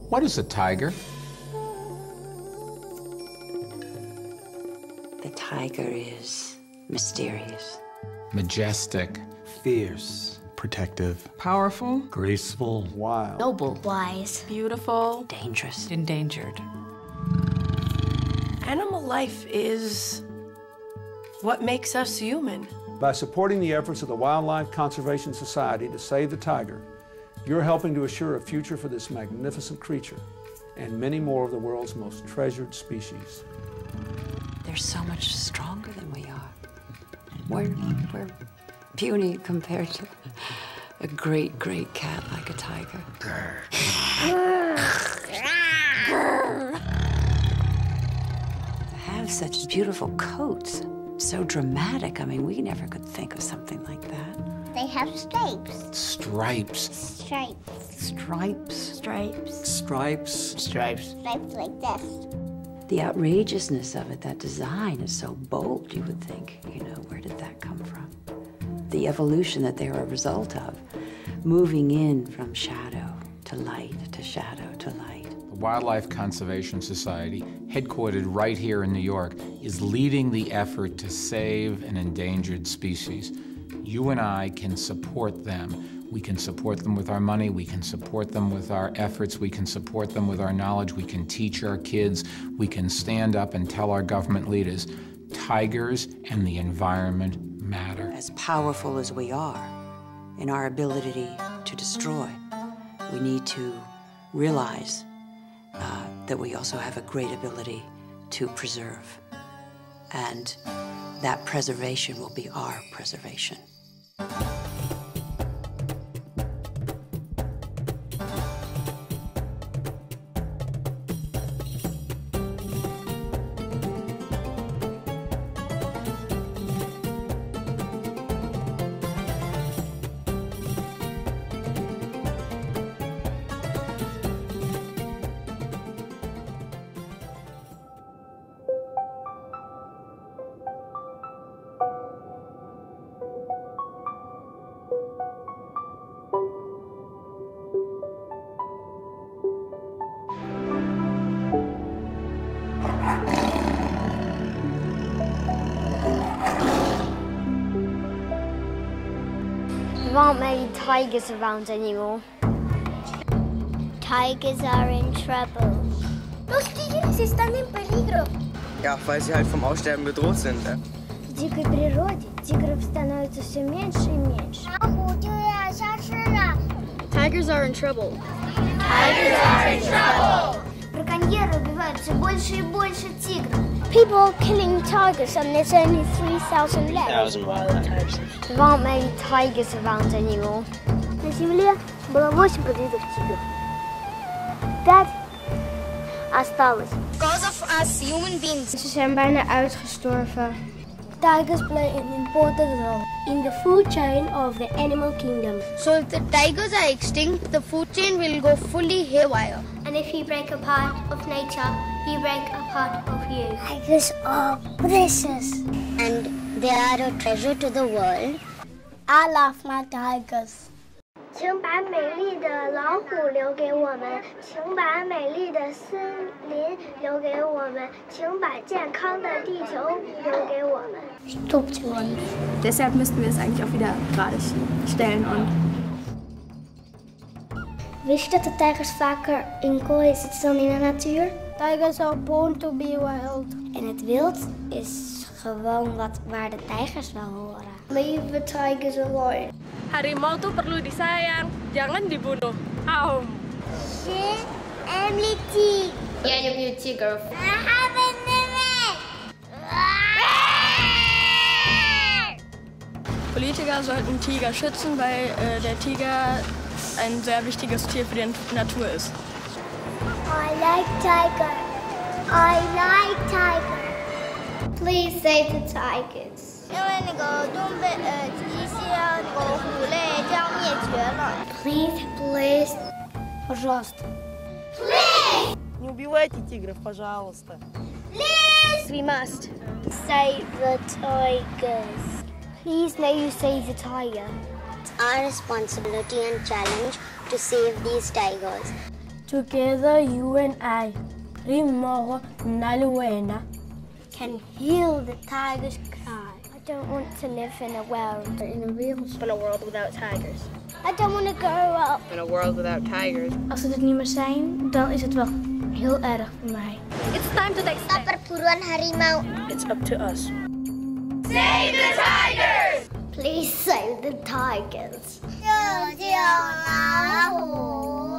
What is a tiger? The tiger is mysterious, Majestic. Fierce. Protective. Powerful. Graceful. Wild. noble, wise, Beautiful. dangerous. Endangered. Animal life is what makes us human. By supporting the efforts of the Wildlife Conservation Society to save the tiger, you're helping to assure a future for this magnificent creature and many more of the world's most treasured species. They're so much stronger than we are. We're puny compared to a great, great cat like a tiger. They have such beautiful coats, so dramatic. I mean, we never could think of something like that. they have stripes. Stripes. Stripes. Stripes. Stripes. Stripes. Stripes. Stripes like this. The outrageousness of it, that design is so bold, you would think, you know, where did that come from? The evolution that they're a result of, moving in from shadow to light, to shadow to light. The Wildlife Conservation Society, headquartered right here in New York, is leading the effort to save an endangered species. You and I can support them. We can support them with our money, we can support them with our efforts, we can support them with our knowledge, we can teach our kids, we can stand up and tell our government leaders, tigers and the environment matter. As powerful as we are in our ability to destroy, we need to realize that we also have a great ability to preserve. And that preservation will be our preservation. There aren't many tigers around anymore. Tigers are in trouble. Los tigres están en peligro. Ja, weil sie halt vom Aussterben bedroht sind. В дикой природе тигров становится все меньше и меньше. Tigers are in trouble. Tigers are in trouble. Браконьеры убивают все больше и больше тигров. People are killing tigers and there's only 3,000 left. 1000 wild types. There aren't many tigers around anymore. На Земле было 8 подвидов тигров. 5 осталось. Because of us human beings. Ze zijn bijna uitgestorven. Tigers play an important role in the food chain of the animal kingdom. So if the tigers are extinct, the food chain will go fully haywire. And if you break a part of nature, you break a part of you. Tigers are precious. And they are a treasure to the world. I love my tigers. 请把美丽的老虎留给我们，请把美丽的森林留给我们，请把健康的地球留给我们。Stopt me. Deshalb müssten wir es eigentlich auch wieder gerade stellen und Wist je dat de tijgers vaker in kooi zitten dan in de natuur? Tigers are born to be wild. En het wild is gewoon waar de tijgers wel horen. Leave the tigers alone. harimau tuh perlu disayang, jangan dibunuh. Aum. Je aime les tigres. Я люблю тигров. I have a limit. Politiker sollten Tiger schützen, weil der Tiger ein sehr wichtiges Tier für die Natur ist. I like tiger. I like tiger. Please save the tigers. 因为那个东北一些那个虎类将灭绝了。 Please, please. Пожалуйста. Please! Не убивайте тигров, пожалуйста. Please! We must. Save the tigers. Please may you save the tiger. It's our responsibility and challenge to save these tigers. Together, you and I, Rimoro Naluena, can heal the tiger's cry. I don't want to live in a world without tigers. I don't want to grow up In a world without tigers. Als ze er niet meer zijn, dan is het wel heel erg voor mij. It's time to take steps. Perburuan harimau. It's up to us. Save the tigers! Please save the tigers. 救救老虎！